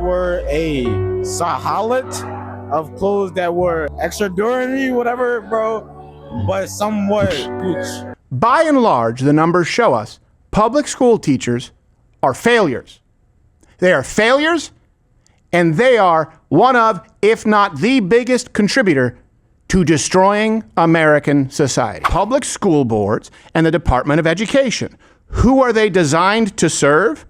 were a sahalat of clothes that were extraordinary, whatever, bro, but somewhat gooch. By and large, the numbers show us public school teachers are failures. They are failures, and they are one of, if not the biggest contributor to destroying American society. Public school boards and the Department of Education. Who are they designed to serve?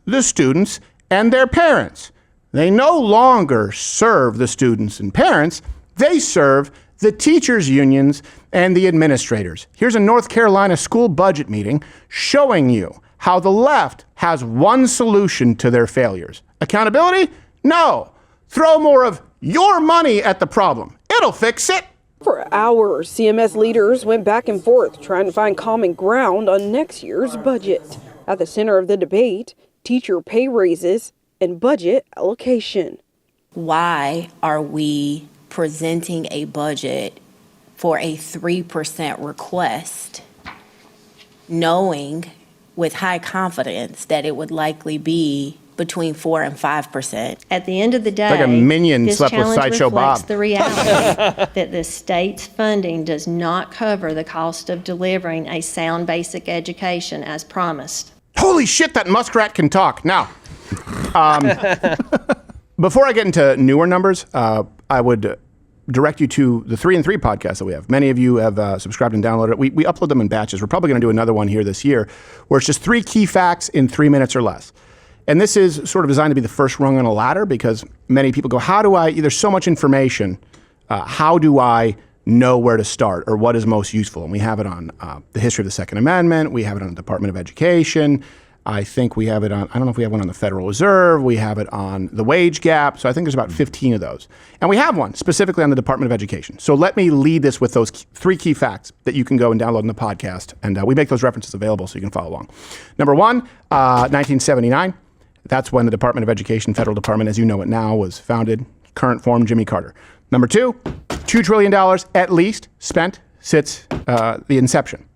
The students and their parents. They no longer serve the students and parents. They serve the teachers' unions and the administrators. Here's a North Carolina school budget meeting showing you how the left has one solution to their failures. Accountability? No. Throw more of your money at the problem. It'll fix it. For hours, CMS leaders went back and forth trying to find common ground on next year's budget. At the center of the debate, teacher pay raises and budget allocation. Why are we presenting a budget for a 3% request, knowing with high confidence that it would likely be between 4 and 5%. At the end of the day, like a minion this slept with challenge Sideshow reflects Bob. the reality that the state's funding does not cover the cost of delivering a sound basic education as promised. Holy shit, that muskrat can talk. Now, before I get into newer numbers, I would direct you to the 3 and 3 podcast that we have. Many of you have subscribed and downloaded it. We upload them in batches. We're probably going to do another one here this year where it's just 3 key facts in 3 minutes or less. And this is sort of designed to be the first rung on a ladder because many people go, how do I, there's so much information, how do I know where to start or what is most useful? And we have it on the history of the Second Amendment. We have it on the Department of Education. I think we have it on, I don't know if we have one on the Federal Reserve. We have it on the wage gap. So I think there's about 15 of those. And we have one specifically on the Department of Education. So let me lead this with those 3 key facts that you can go and download in the podcast. And we make those references available so you can follow along. Number 1, 1979. That's when the Department of Education, federal department as you know it now, was founded. Current form, Jimmy Carter. Number 2, $2 trillion at least spent since the inception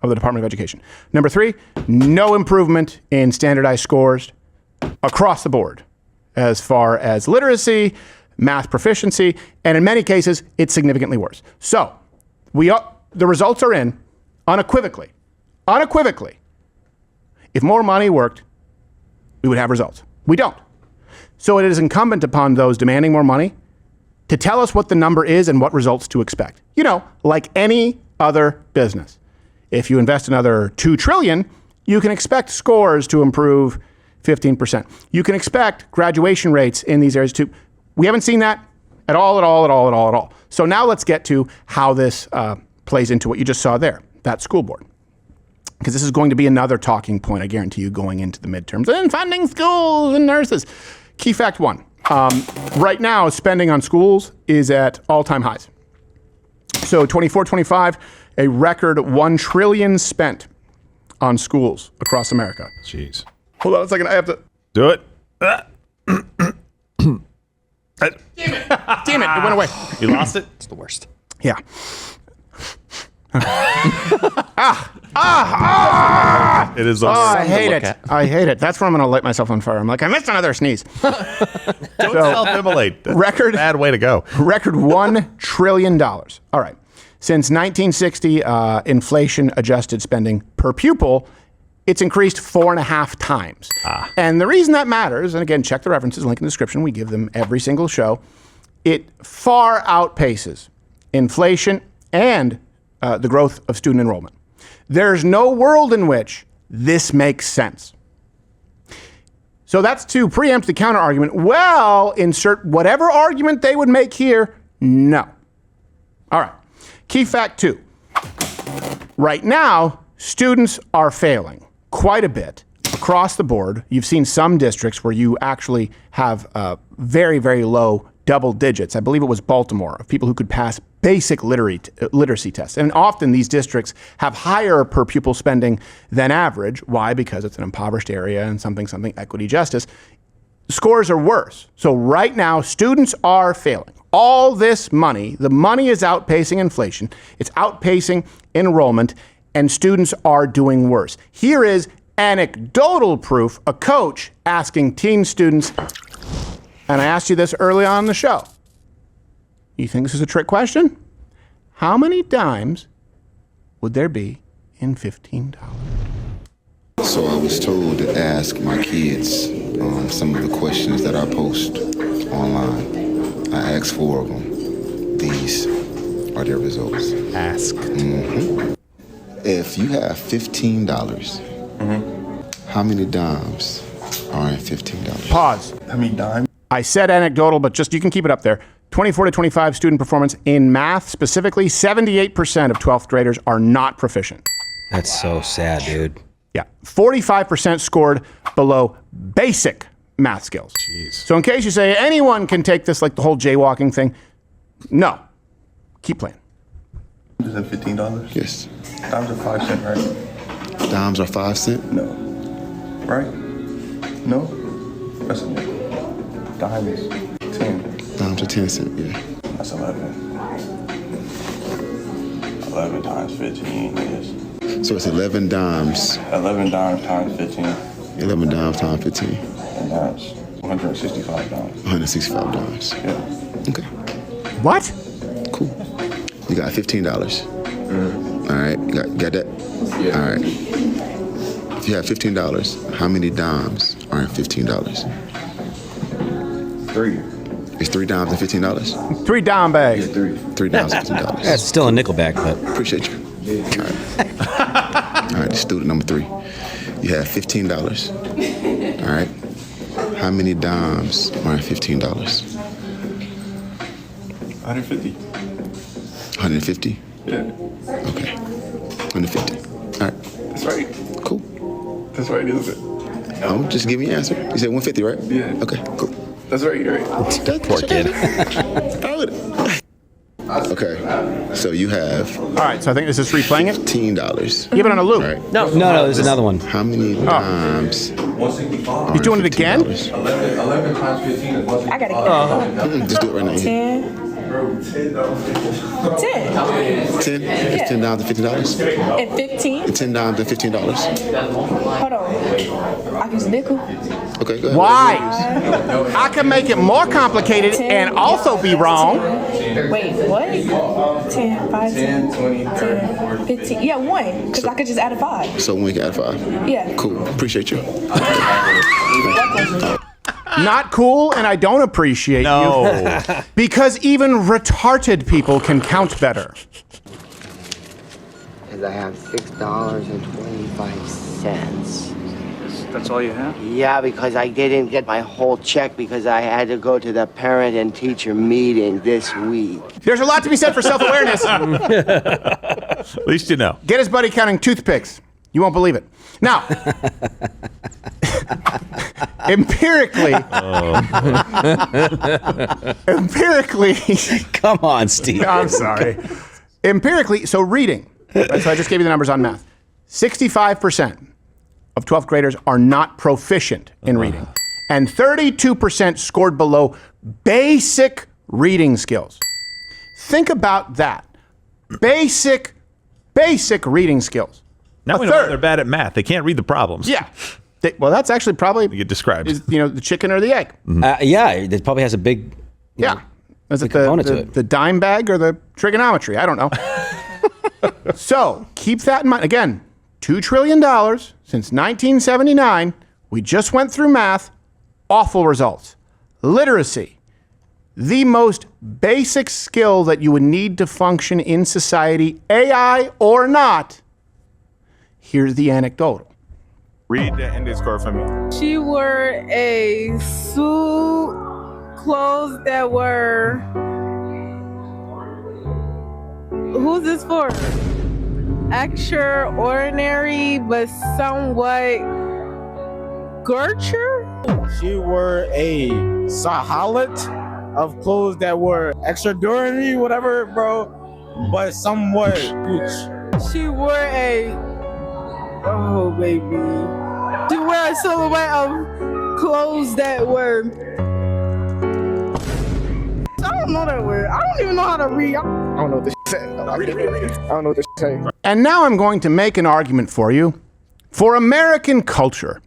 of the Department of Education. Number 3, no improvement in standardized scores across the board as far as literacy, math proficiency, and in many cases, it's significantly worse. So the results are in unequivocally. If more money worked, we would have results. We don't. So it is incumbent upon those demanding more money to tell us what the number is and what results to expect. You know, like any other business. If you invest another $2 trillion, you can expect scores to improve 15%. You can expect graduation rates in these areas too. We haven't seen that at all. So now let's get to how this plays into what you just saw there, that school board. Because this is going to be another talking point, I guarantee you, going into the midterms and funding schools and nurses. Key fact 1, right now spending on schools is at all-time highs. So 24-25, a record $1 trillion spent on schools across America. Jeez. Hold on a second, I have to... Do it. Damn it, it went away. You lost it? It's the worst. Yeah. It is. I hate it. I hate it. That's where I'm going to light myself on fire. I'm like, I missed another sneeze. Don't self-immolate. That's Record. a bad way to go. Record $1 trillion. All right. Since 1960, inflation-adjusted spending per pupil, it's increased 4.5 times. And the reason that matters, and again, check the references, link in the description. We give them every single show. It far outpaces inflation and the growth of student enrollment. There's no world in which this makes sense. So that's to preempt the counter argument. Well, insert whatever argument they would make here. No. All right. Key fact 2. Right now, students are failing quite a bit across the board. You've seen some districts where you actually have very, very low double digits. I believe it was Baltimore, of people who could pass basic literacy tests. And often these districts have higher per pupil spending than average. Why? Because it's an impoverished area and something, equity, justice. Scores are worse. So right now, students are failing. All this money, the money is outpacing inflation. It's outpacing enrollment, and students are doing worse. Here is anecdotal proof, a coach asking teen students, and I asked you this early on in the show. You think this is a trick question? How many dimes would there be in $15? So I was told to ask my kids some of the questions that I post online. I asked 4 of them. These are their results. Ask. If you have $15, how many dimes are in $15? Pause. How many dimes? I said anecdotal, but just you can keep it up there. 24 to 25 student performance in math, specifically 78% of 12th graders are not proficient. That's so sad, dude. Yeah, 45% scored below basic math skills. Jeez. So in case you say anyone can take this, like the whole jaywalking thing, no. Keep playing. Is that $15? Yes. Dimes are 5 cents, right? Dimes are 5 cents? No. Right? No? That's a nickel. Dime is 10. Dimes are 10 cents, yeah. That's 11. 11 times 15 is... So it's 11 dimes. 11 dimes times 15. 11 dimes times 15. And that's 165 dimes. 165 dimes. Yeah. Okay. What? Cool. You got $15. All right. You got that? Yeah. All right. If you have $15, how many dimes are in $15? 3. Is 3 dimes and $15? 3 dime bags. 3 dimes and $15. That's still a nickelback, but Appreciate you. All right. All right, student number 3. You have $15. All right. How many dimes are in $15? 150. 150? Yeah. Okay. 150. All right. That's right. Cool. That's right, isn't it? No, just give me an answer. You said 150, right? Yeah. Okay, cool. That's right, you're right. poor kid. Okay, so you have All right, so I think this is replaying it. $15. Keep it on a loop. Right. No, there's another one. How many dimes? He's doing it again? 11 times 15 is 165. I gotta get Just do it right now. 10. 10. 10? It's $10 to $15? And 15. $10 to $15? Hold on. I use nickel. Okay, go ahead. Why? I can make it more complicated and also be wrong. Wait, what? 10, 5, 10, 20, 10, 15. Yeah, 1. Because I could just add a 5. So we can add 5. Yeah. Cool. Appreciate you. Not cool, and I don't appreciate you. Because even retarded people can count better. Because I have $6.25. That's all you have? Yeah, because I didn't get my whole check because I had to go to the parent and teacher meeting this week. There's a lot to be said for self-awareness. At least you know. Get his buddy counting toothpicks. You won't believe it. Now, empirically, Come on, Steve. I'm sorry. Empirically, so reading. Right, so I just gave you the numbers on math. 65% of 12th graders are not proficient in reading. And 32% scored below basic reading skills. Think about that. Basic reading skills. Now we know they're bad at math. They can't read the problems. Yeah. Well, that's actually probably You get described. the chicken or the egg. Yeah, it probably has a big Is it component to it. the dime bag or the trigonometry? I don't know. So keep that in mind. Again, $2 trillion since 1979. We just went through math. Awful results. Literacy, the most basic skill that you would need to function in society, AI or not. Here's the anecdotal. Read the ending score for me. She wore a suit, clothes that were. Who's this for? Extraordinary, but somewhat Gertrude? She wore a sahalat of clothes that were extraordinary, whatever, bro, but somewhat gooch. She wore a. Oh, baby. She wore a silhouette of clothes that were. I don't know that word. I don't even know how to read. I don't know what this says. I don't know what this says. And now I'm going to make an argument for you for American culture.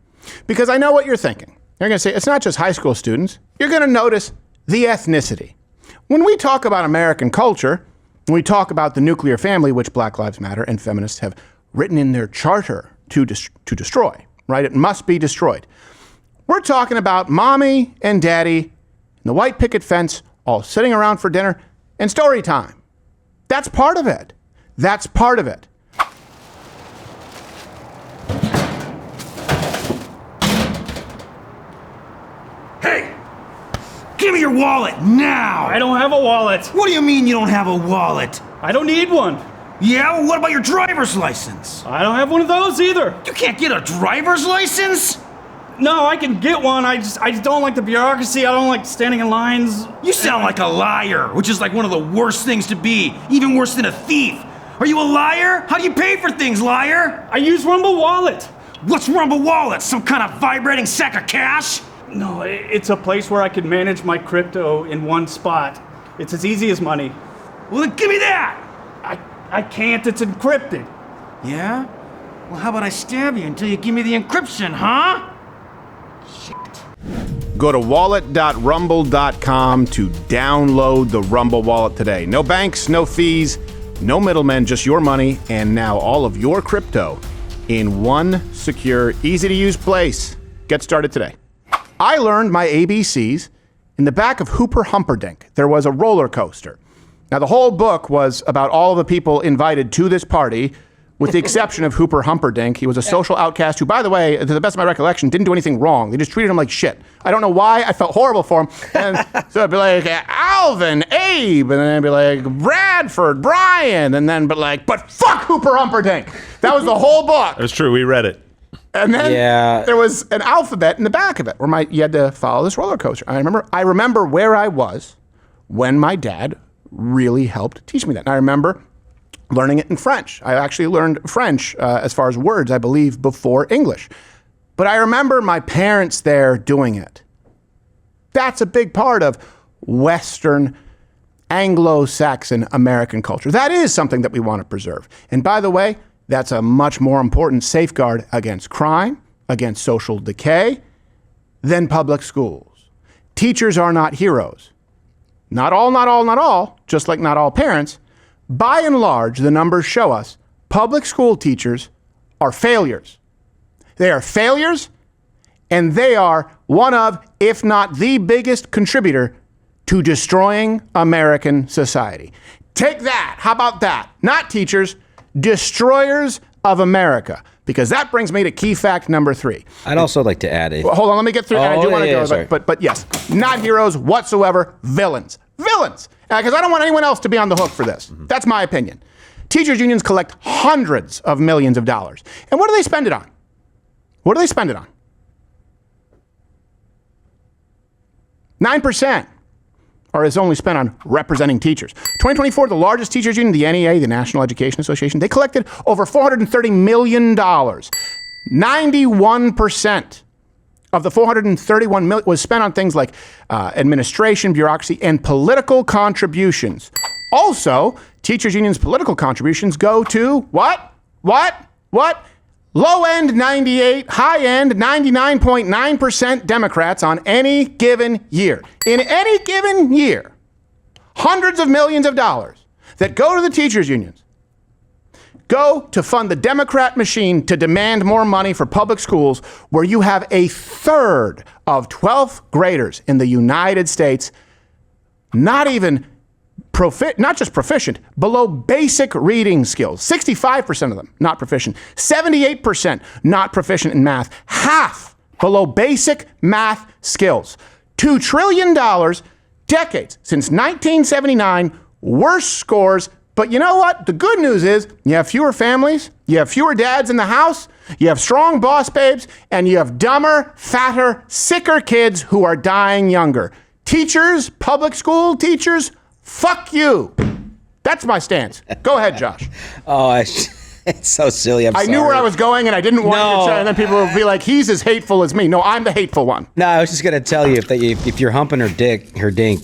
Because I know what you're thinking. You're going to say, it's not just high school students. You're going to notice the ethnicity. When we talk about American culture, when we talk about the nuclear family, which Black Lives Matter and feminists have written in their charter to destroy, right? It must be destroyed. We're talking about mommy and daddy and the white picket fence all sitting around for dinner and story time. That's part of it. That's part of it. Hey! Give me your wallet now! I don't have a wallet. What do you mean you don't have a wallet? I don't need one. Yeah, well, what about your driver's license? I don't have one of those either. You can't get a driver's license? No, I can get one. I just don't like the bureaucracy. I don't like standing in lines. You sound like a liar, which is like one of the worst things to be, even worse than a thief. Are you a liar? How do you pay for things, liar? I use Rumble Wallet. What's Rumble Wallet? Some kind of vibrating sack of cash? No, it's a place where I can manage my crypto in one spot. It's as easy as money. Well, then give me that! I can't. It's encrypted. Yeah? Well, how about I stab you until you give me the encryption, huh? Go to wallet.rumble.com to download the Rumble Wallet today. No banks, no fees, no middlemen, just your money, and now all of your crypto in one secure, easy-to-use place. Get started today. I learned my ABCs in the back of Hooper Humperdinck. There was a roller coaster. Now, the whole book was about all the people invited to this party, with the exception of Hooper Humperdinck. He was a social outcast who, by the way, to the best of my recollection, didn't do anything wrong. They just treated him like shit. I don't know why. I felt horrible for him. And so it'd be like, Alvin, Abe, and then it'd be like, Bradford, Brian, and then but fuck Hooper Humperdinck. That was the whole book. That's true. We read it. And then there was an alphabet in the back of it where you had to follow this roller coaster. I remember where I was when my dad really helped teach me that. And I remember learning it in French. I actually learned French as far as words, I believe, before English. But I remember my parents there doing it. That's a big part of Western Anglo-Saxon American culture. That is something that we want to preserve. And by the way, that's a much more important safeguard against crime, against social decay, than public schools. Teachers are not heroes. Not all, just like not all parents. By and large, the numbers show us public school teachers are failures. They are failures, and they are one of, if not the biggest contributor to destroying American society. Take that. How about that? Not teachers, destroyers of America. Because that brings me to key fact number 3. I'd also like to add Well, hold on, let me get through. I do want to go, but yes, not heroes whatsoever, villains. Villains! Because I don't want anyone else to be on the hook for this. That's my opinion. Teachers' unions collect hundreds of millions of dollars. And what do they spend it on? What do they spend it on? 9%. Or is only spent on representing teachers. 2024, the largest teachers union, the NEA, the National Education Association, they collected over $430 million. 91% of the $431 million was spent on things like administration, bureaucracy, and political contributions. Also, teachers unions' political contributions go to what? Low end 98, high end 99.9% Democrats on any given year. In any given year, hundreds of millions of dollars that go to the teachers unions go to fund the Democrat machine to demand more money for public schools, where you have a third of 12th graders in the United States not just proficient, below basic reading skills. 65% of them not proficient. 78% not proficient in math. Half below basic math skills. $2 trillion, decades since 1979, worst scores. But you know what? The good news is you have fewer families, you have fewer dads in the house, you have strong boss babes, and you have dumber, fatter, sicker kids who are dying younger. Teachers, public school teachers, fuck you. That's my stance. Go ahead, Josh. It's so silly. I knew where I was going, and I didn't want you to try, and then people would be like, he's as hateful as me. No, I'm the hateful one. No, I was just going to tell you, if you're humping her dink,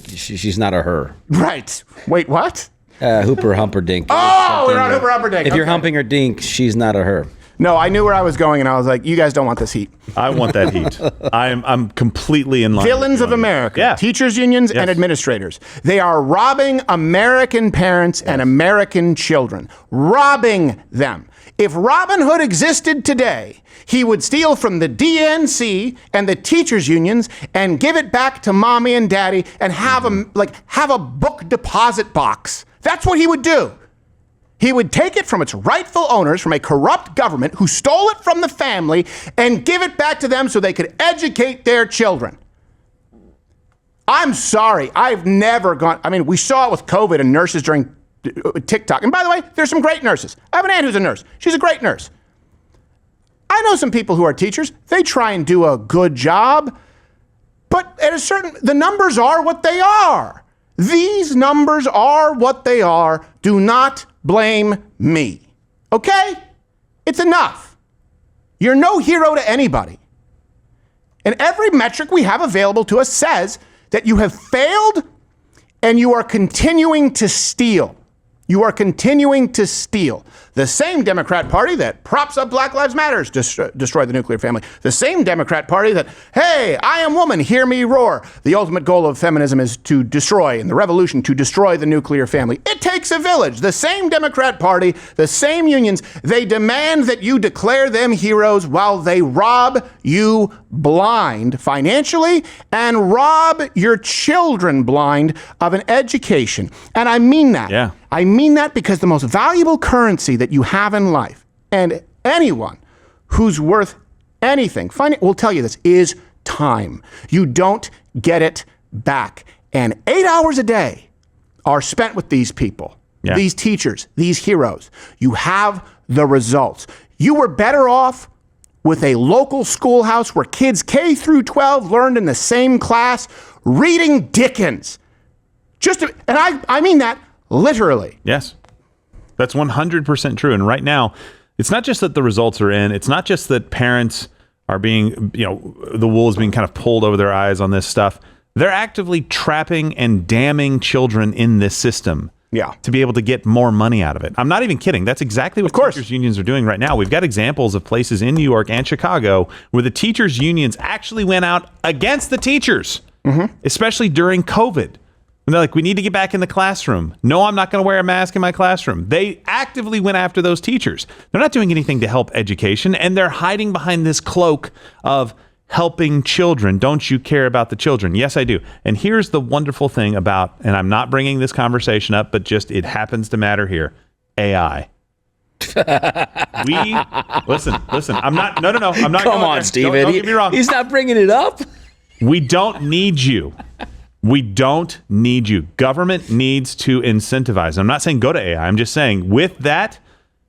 she's not a her. Right. Wait, what? Hooper Humperdinck. Oh, we're on Hooper Humperdinck. If you're humping her dink, she's not a her. No, I knew where I was going, and I was like, you guys don't want this heat. I want that heat. I'm completely in line. Villains of America, teachers unions and administrators. They are robbing American parents and American children. Robbing them. If Robin Hood existed today, he would steal from the DNC and the teachers unions and give it back to mommy and daddy and have a book deposit box. That's what he would do. He would take it from its rightful owners, from a corrupt government who stole it from the family, and give it back to them so they could educate their children. I'm sorry. I've never gone. I mean, we saw it with COVID and nurses during TikTok. And by the way, there's some great nurses. I have an aunt who's a nurse. She's a great nurse. I know some people who are teachers. They try and do a good job. But at the numbers are what they are. These numbers are what they are. Do not blame me. Okay? It's enough. You're no hero to anybody. And every metric we have available to us says that you have failed and you are continuing to steal. You are continuing to steal. The same Democrat Party that props up Black Lives Matter, destroy the nuclear family. The same Democrat Party that, hey, I am woman, hear me roar. The ultimate goal of feminism is to destroy, and the revolution to destroy the nuclear family. It takes a village. The same Democrat Party, the same unions, they demand that you declare them heroes while they rob you blind financially and rob your children blind of an education. And I mean that. Yeah. I mean that because the most valuable currency that you have in life, and anyone who's worth anything, will tell you this, is time. You don't get it back. And 8 hours a day are spent with these people, these teachers, these heroes. You have the results. You were better off with a local schoolhouse where kids K through 12 learned in the same class, reading Dickens. And I mean that literally. Yes. That's 100% true. And right now, it's not just that the results are in. It's not just that parents are being, the wool is being kind of pulled over their eyes on this stuff. They're actively trapping and damning children in this system to be able to get more money out of it. I'm not even kidding. That's exactly what teachers unions are doing right now. We've got examples of places in New York and Chicago where the teachers unions actually went out against the teachers, especially during COVID. And they're like, we need to get back in the classroom. No, I'm not going to wear a mask in my classroom. They actively went after those teachers. They're not doing anything to help education, and they're hiding behind this cloak of helping children. Don't you care about the children? Yes, I do. And here's the wonderful thing about, and I'm not bringing this conversation up, but just it happens to matter here, AI. Listen, I'm not, no, I'm not. Come on, Steven. Don't get me wrong. He's not bringing it up. We don't need you. We don't need you. Government needs to incentivize. I'm not saying go to AI. I'm just saying with that,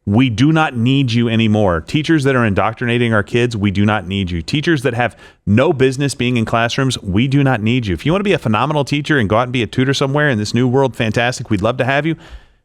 we do not need you anymore. Teachers that are indoctrinating our kids, we do not need you. Teachers that have no business being in classrooms, we do not need you. If you want to be a phenomenal teacher and go out and be a tutor somewhere in this new world, fantastic. We'd love to have you.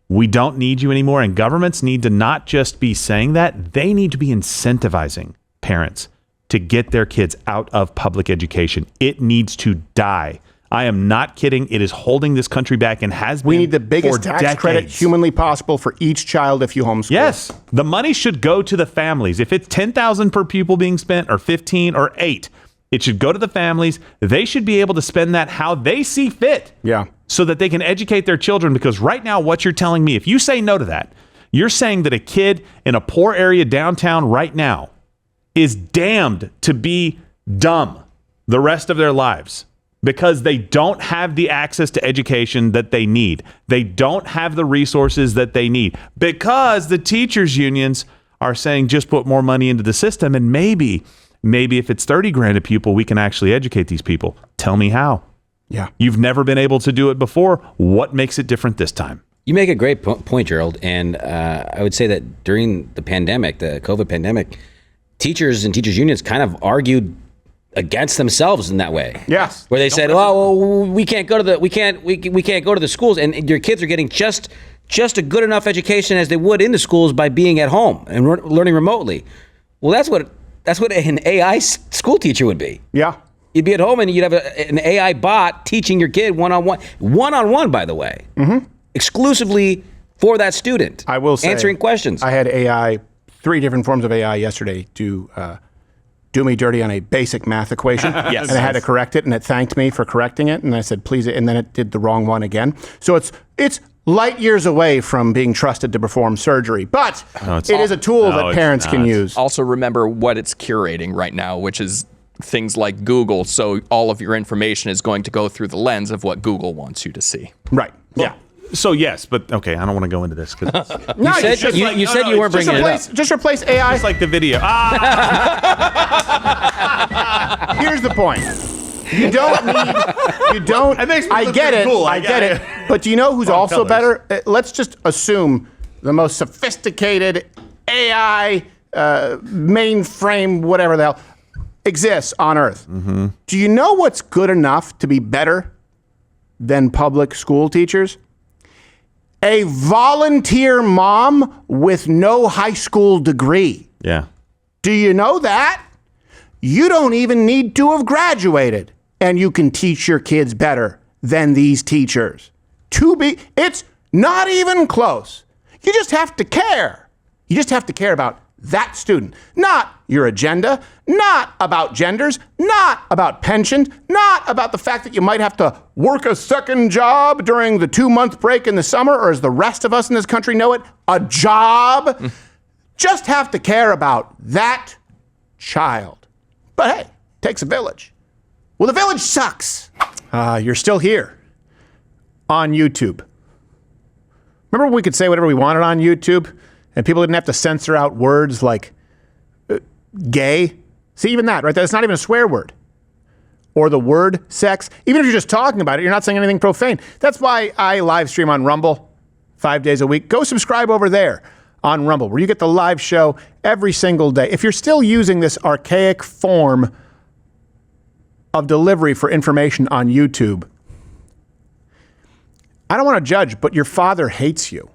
We don't need you anymore. And governments need to not just be saying that, they need to be incentivizing parents to get their kids out of public education. It needs to die. I am not kidding. It is holding this country back and has been. We need the biggest tax credit humanly possible for each child if you homeschool. Yes. The money should go to the families. If it's $10,000 per pupil being spent or 15 or 8, it should go to the families. They should be able to spend that how they see fit. Yeah. So that they can educate their children. Because right now, what you're telling me, if you say no to that, you're saying that a kid in a poor area downtown right now is damned to be dumb the rest of their lives. Because they don't have the access to education that they need. They don't have the resources that they need. Because the teachers unions are saying just put more money into the system, and maybe if it's $30,000 a pupil, we can actually educate these people. Tell me how. Yeah. You've never been able to do it before. What makes it different this time? You make a great point, Gerald. And I would say that during the pandemic, the COVID pandemic, teachers and teachers unions kind of argued against themselves in that way. Yes. Where they said, "Oh, well, we can't go to the schools, and your kids are getting just a good enough education as they would in the schools by being at home and learning remotely." Well, that's what an AI school teacher would be. Yeah. You'd be at home and you'd have an AI bot teaching your kid one-on-one, by the way, exclusively for that student. I will say, answering questions. I had AI 3 different forms of AI yesterday to do me dirty on a basic math equation. Yes. And I had to correct it, and it thanked me for correcting it. And I said, please, and then it did the wrong one again. So it's light years away from being trusted to perform surgery. But it is a tool that parents can use. Also remember what it's curating right now, which is things like Google. So all of your information is going to go through the lens of what Google wants you to see. Right. Yeah. So yes, but okay, I don't want to go into this because you said you weren't bringing it up. Just replace AI. It's like the video. Here's the point. You don't need. You don't. I get it. Cool. I get it. But do you know who's also better? Let's just assume the most sophisticated AI mainframe, whatever the hell, exists on Earth. Mm-hmm. Do you know what's good enough to be better than public school teachers? A volunteer mom with no high school degree. Yeah. Do you know that? You don't even need to have graduated, and you can teach your kids better than these teachers. It's not even close. You just have to care. You just have to care about that student, not your agenda, not about genders, not about pensions, not about the fact that you might have to work a second job during the 2-month break in the summer, or as the rest of us in this country know it, a job. Just have to care about that child. But hey, it takes a village. Well, the village sucks. You're still here on YouTube. Remember when we could say whatever we wanted on YouTube and people didn't have to censor out words like gay? See, even that, right? That's not even a swear word. Or the word sex. Even if you're just talking about it, you're not saying anything profane. That's why I live stream on Rumble 5 days a week. Go subscribe over there on Rumble, where you get the live show every single day. If you're still using this archaic form of delivery for information on YouTube, I don't want to judge, but your father hates you.